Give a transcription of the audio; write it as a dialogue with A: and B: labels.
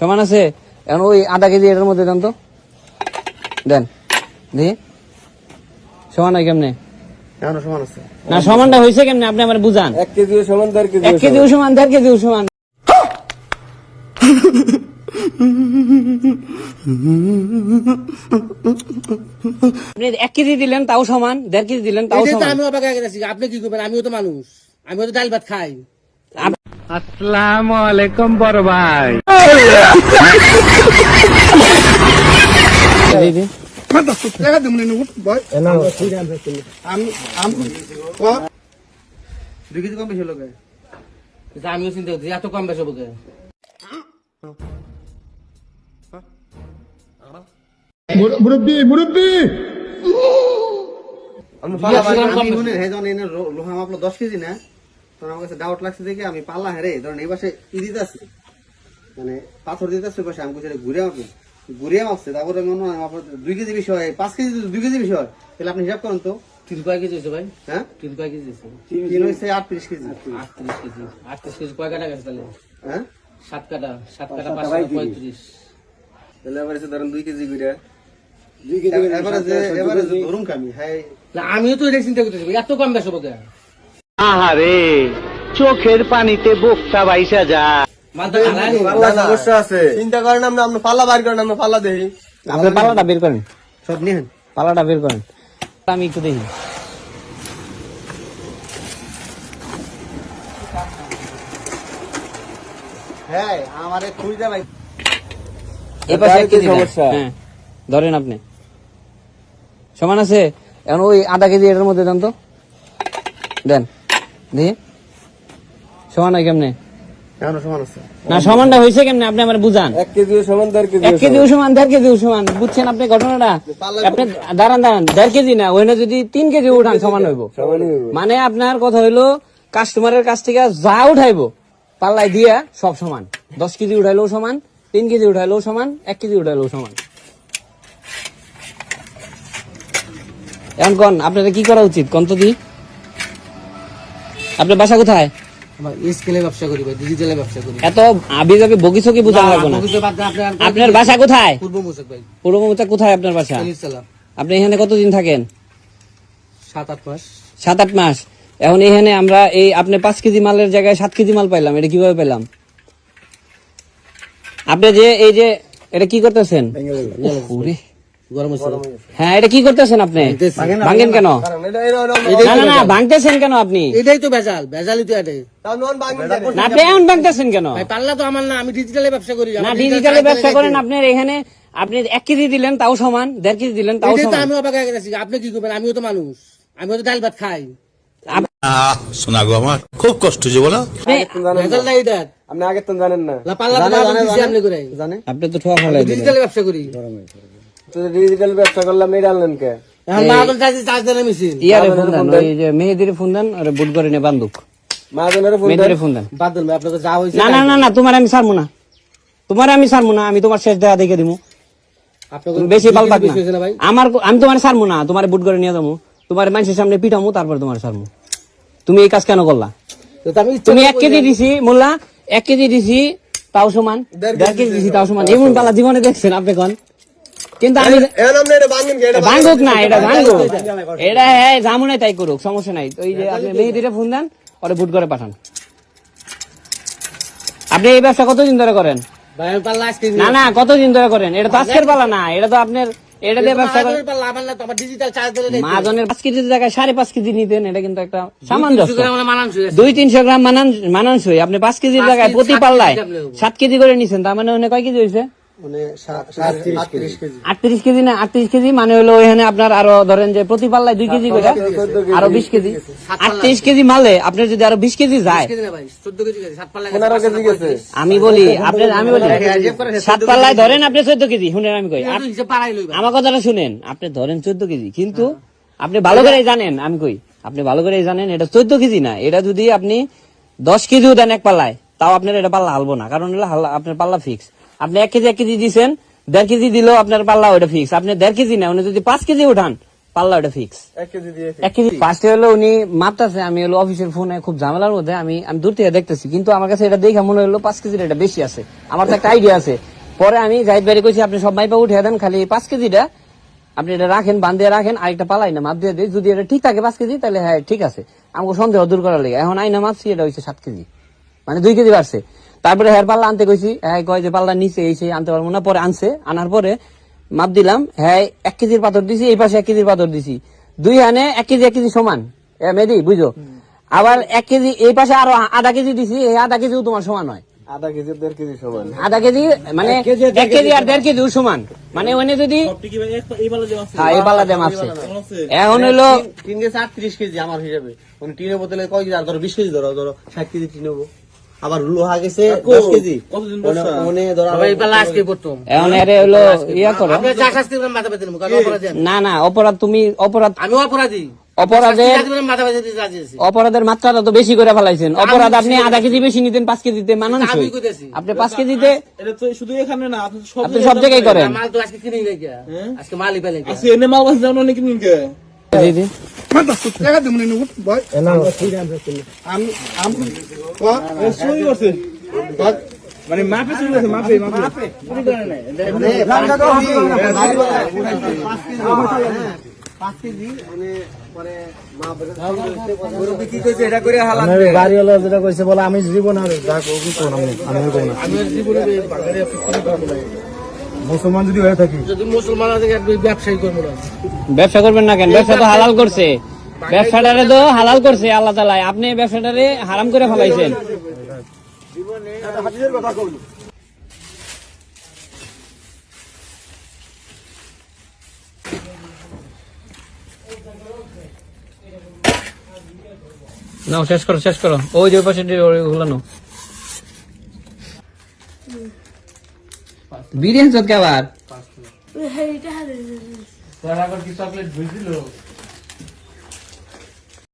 A: সমান আছে। এখন ওই আধা কেজি এটার মধ্যে দেন তো, দেন দেখি সমান হয় কেমনে?
B: সমান আছে
A: না, সমানটা হয়েছে কেমনে আপনি আমার বুঝান।
B: 1 কেজি সমান 1.5 কেজি
A: 1 কেজিও সমান 1.5 কেজিও সমান। আপনি 1 কেজি দিলেন তাও সমান, 1.5 কেজি দিলেন তাও সমান।
C: আমি অবাক হয়ে গেছি, আপনি কি করবেন? আমিও তো মানুষ, আমিও তো ডাল ভাত খাই।
D: আসসালামু আলাইকুম বড় ভাই।
A: দিদি
C: আমিও চিন্তা করছি এত কম বেশি হবে।
B: লোহা মাপলো 10 কেজি না, তখন আমার কাছে ডাউট লাগছে দেখে আমি পাল্লা হেরে ধরেন এই পাশে দিতে আছে, মানে পাথর দিতে আছে পাশে, আমি ঘুরিয়ে মাপছে, তারপরে মনে হয় 2 কেজি বেশি হয়, 5 কেজি 2 কেজি বেশি হয়, তাহলে আপনি হিসাব করেন তো।
C: 3 কয় কেজি হয়েছে ভাই?
B: হ্যাঁ
C: 3 কয় কেজি হয়েছে?
B: 3 হয়েছে 38 কেজি।
C: 38 কেজি। 38 কেজি কয় কাটা গেছে তাহলে?
B: হ্যাঁ
C: 7 কাটা, 7 কাটা 5 কাটা 35।
B: তাহলে এবারে ধরেন 2 কেজি করে এবারে ধরুন কামি। হ্যাঁ
C: আমিও তো এটা চিন্তা করতেছি এত কম বেশি হবে।
D: আহারে চোখের পানিতে বোকটা বাইসা যা।
B: সমস্যা আছে, চিন্তা করেন আপনি, আপনি পাল্লা বার করেন, আমরা পাল্লা দেখি।
A: আপনি পাল্লাটা বের করেন,
B: সব নিয়েন,
A: পাল্লাটা বের করেন, আমি একটু দেখি।
B: হ্যাঁ আমারে খুঁজে ভাই।
A: এই পাশে 1 কেজি সমস্যা। হ্যাঁ ধরেন আপনি সমান আছে। এখন ওই আধা কেজি এটার মধ্যে দেন তো, দেন দেখি সমান হয় কেমনে?
B: সমান আছে।
A: না, সমানটা হয়েছে কেমনে আপনি আমার বুঝান।
B: 1 কেজি সমান 1.5 কেজি
A: 1 কেজিও সমান 1.5 কেজিও সমান। বুঝছেন আপনি ঘটনাটা? আপনি দাঁড়ান 1.5 কেজি না, ওইখানে যদি 3 কেজি উঠান সমান হইব। মানে আপনার কথা হইলো কাস্টমারের কাছ থেকে যা উঠাইবো পাল্লাই দিয়া সব সমান। 10 কেজি উঠাইলেও সমান, 3 কেজি উঠাইলেও সমান, 1 কেজি উঠাইলেও সমান। এখন কোন আপনারা কি করা উচিত কোন তো দি? আপনার বাসা কোথায়?
C: আমার স্কেলে ব্যবসা করি ভাই, ডিজিটালে ব্যবসা করি।
A: এত আবি যাবি বগিছকি বুঝা লাগবে না। আপনার বাসা কোথায়?
C: পূর্ব মুসাক ভাই।
A: পূর্ব মুচা কোথায় আপনার বাসা? আপনি এখানে কতদিন থাকেন?
C: 7-8 মাস।
A: 7-8 মাস। এখন এখানে আমরা এই আপনি 5 কেজি মালের জায়গায় 7 কেজি মাল পাইলাম, এটা কিভাবে পেলাম? আপনি যে এই যে এটা কি করতেছেন? ওরে
C: গরম হচ্ছে।
A: হ্যাঁ, এটা কি করতেছেন আপনি? ভাঙেন কেন? না না না, ভাঙতেছেন কেন আপনি?
C: এটাই তো ভেজাল, ভেজালই তো এটাই।
A: না, আপনি এমন ভাঙতেছেন কেন?
C: ভাই পাল্লা তো আমার না, আমি ডিজিটালে ব্যবসা করি।
A: না, ডিজিটালে ব্যবসা করেন আপনার এখানে। আপনি 1 কেজি দিলেন তাও সমান, 1.5 কেজি দিলেন তাও
C: এটাই তো
A: সমান।
C: আমি অবাক হয়ে গেছি, আপনি কি করবেন? আমিও তো মানুষ, আমিও তো ডাল ভাত খাই।
E: শোনা গো আমার খুব কষ্ট যে বলো।
C: ভেজাল নাই এটা।
B: আপনি আগে তো জানেন না।
C: পাল্লা তো আমি দিছি আপনি করে।
B: জানে
A: আপনি তো ঠোয়া ফেলাই দিলেন।
C: ডিজিটালে ব্যবসা করি।
B: তো ডিজিটাল ব্যবসা করলাম এই ডাললেন কে?
C: এখন মাহাজন চার্জ দেন মেশিন।
A: ইয়ারে ফোন দেন, ওই যে মেহেদির ফোন দেন, আরে বুট করে নে বান্দুক।
B: মাহাজনের ফোন
A: মেহেদির ফোন দেন।
C: বাদ দেন ভাই, আপনাকে যা হইছে।
A: না না না না, তোমার আমি ছাড়বো না, তোমার আমি ছাড়বো না। আমি তোমার শেষ দেখা দেখে দিমু।
C: আপনাকে
A: তুমি বেশি পাল পাক
C: বেশি হইছে না ভাই।
A: আমি তোমার ছাড়বো না, তোমার বুট করে নিয়ে যাবো, তোমার মানুষের সামনে পিটামু, তারপর তোমার ছাড়বো। তুমি এই কাজ কেন করলা? তুমি 1 কেজি দিছি মোল্লা, 1 কেজি দিছি তাও সমান, 1.5 কেজি দিছি তাও সমান। এমন পালা জীবনে দেখছেন আপনি কোন? কিন্তু আমি ভাঙ্গুক না, এটা ভাঙ্গুক, এটা হ্যাঁ জামুনে তাই করুক, সমস্যা নাই। ওই যে আপনি মেহেদিরে ফোন দেন, পরে বুট করে পাঠান। আপনি এই ব্যবসা কতদিন ধরে করেন?
C: ভাই আমি পাল্লা আজকে
A: না না, কতদিন ধরে করেন? এটা তো আজকের পালা না, এটা তো আপনার এটা দিয়ে ব্যবসা করেন।
C: পাল্লা আমার না, তোমার ডিজিটাল চার্জ দিলে
A: মাহাজনের 5 কেজির জায়গায় 5.5 কেজি নিতেন, এটা কিন্তু একটা সামঞ্জস্য।
C: আমরা মানানসই আছে।
A: 200-300 গ্রাম মানানসই। আপনি 5 কেজির জায়গায় প্রতি পাল্লায় 7 কেজি করে নিছেন, তার মানে ওখানে কয় কেজি হয়েছে?
B: মানে 38 কেজি।
A: 38 কেজি না, 38 কেজি মানে হলো ওখানে আপনার আরো ধরেন যে প্রতি পাল্লায় 2 কেজি করে, আরো 20 কেজি। 38 কেজি মালে আপনার যদি আরো 20 কেজি যায়,
C: 14 কেজি গেছে, 7 পাল্লা
B: 15 কেজি গেছে।
A: আমি বলি 7 পাল্লায় ধরেন আপনি 14 কেজি। শুনেন আমি কই,
C: হিসাব পারাই লইবা।
A: আমার কথাটা শুনেন। আপনি ধরেন 14 কেজি, কিন্তু আপনি ভালো করে জানেন, আমি কই আপনি ভালো করে জানেন এটা 14 কেজি না। এটা যদি আপনি 10 কেজিও দেন এক পাল্লায়, তাও আপনার এটা পাল্লা হালবো না, কারণ আপনার পাল্লা ফিক্স। আপনি 1 কেজি দিচ্ছেন, 1.5 কেজি দিলেও আপনার পাল্লা ওটা ফিক্স। আপনি 1.5 কেজি না, উনি যদি 5 কেজি উঠান পাল্লা ওটা ফিক্স।
B: 1 কেজি দিয়ে
A: 1 কেজি ফার্স্টে হলো উনি মাপতাছে, আমি হলো অফিসের ফোনে খুব ঝামেলার মধ্যে, আমি দূর থেকে দেখতেছি, কিন্তু আমার কাছে এটা দেখে মনে হলো 5 কেজির এটা বেশি আছে। আমার তো একটা আইডিয়া আছে, পরে আমি জাহিদ ভাইরে কইছি আপনি সব মাইপা উঠে দেন, খালি 5 কেজিটা আপনি এটা রাখেন, বান্ধিয়ে রাখেন, আরেকটা পালাই না মাপ দিয়ে দিই, যদি এটা ঠিক থাকে 5 কেজি তাহলে হ্যাঁ ঠিক আছে, আমাকে সন্দেহ দূর করার লেগে। এখন আইনা মাপছি, এটা হয়েছে 7 কেজি, মানে 2 কেজি বাড়ছে। তারপরে হ্যাঁ পাল্লা আনতে কইছি, হ্যাঁ কয় যে পাল্লা নিচে এই সেই আনতে পারবো না। পরে আনছে, আনার পরে মাপ দিলাম, হ্যাঁ 1 কেজির পাথর দিছি, এই পাশে 1 কেজির পাথর দিছি, 2 হানে 1 কেজি সমান। মেদি বুঝো, আবার 1 কেজি এই পাশে আরো আধা কেজি দিছি, এই আধা কেজিও তোমার সমান হয়,
B: আধা কেজি 1.5 কেজি সমান।
A: আধা কেজি মানে 1 কেজি আর 1.5 কেজিও সমান, মানে ওখানে যদি হ্যাঁ এই পাল্লা দিয়ে মাপছে। এখন হইলো
B: 3 কেজি 38 কেজি আমার হিসাবে, মানে টিনের বোতলে কয় কেজি, আর ধরো 20 কেজি, ধরো 60 কেজি টিন নেবো, আবার লোহা গেছে 10 কেজি, মানে ধরো
C: এই পাল্লা আজকে প্রথম
A: এখন এরে হইলো ইয়া করো।
C: আপনি যা শাস্তি দিবেন মাথা পেতে নেবো, কারণ অপরাধী আমি।
A: না না, অপরাধ তুমি অপরাধ,
C: আমি অপরাধী,
A: অপরাধের
C: শাস্তি দিবেন মাথা পেতে দিতে রাজি আছি।
A: অপরাধের মাত্রাটা তো বেশি করে ফেলাইছেন। অপরাধ আপনি আধা কেজি বেশি নিতেন 5 কেজিতে মানানসই,
C: আমি কইতেছি
A: আপনি 5 কেজিতে
F: এটা তো শুধু এখানে না, আপনি সব
A: আপনি সব জায়গায় করেন।
C: মাল তো আজকে কিনে গেছে, আজকে মালই পেলে
F: আছে এনে মাল বাস জানো নাকি নিকে
A: জি জি
F: শুরু করছে মানে মাপে শুরু করছে, মাপে মাপে
B: পাঁচ কেজি মানে পরে মা
G: বাড়িওয়ালা যেটা কইছে বলে আমি জীবন আর যা করবো কোন আমি করবো না।
C: আমি জীবনে বাগানে কিছু করবো না।
G: মুসলমান যদি হয়ে থাকি
C: যদি মুসলমান আছে ব্যবসায়ী করবো না।
A: ব্যবসা করবেন না কেন? ব্যবসা তো হালাল করছে, ব্যবসাটারে তো হালাল করছে আল্লাহ তাআলা, আপনি ব্যবসাটারে হারাম করে ফেলাইছেন। নাও শেষ করো, শেষ করো, ওই যে পাশে ওগুলো নাও। বিরিয়ানি চটকে আবার
H: Hey, Dad.
A: কি চকলেট বুঝছিল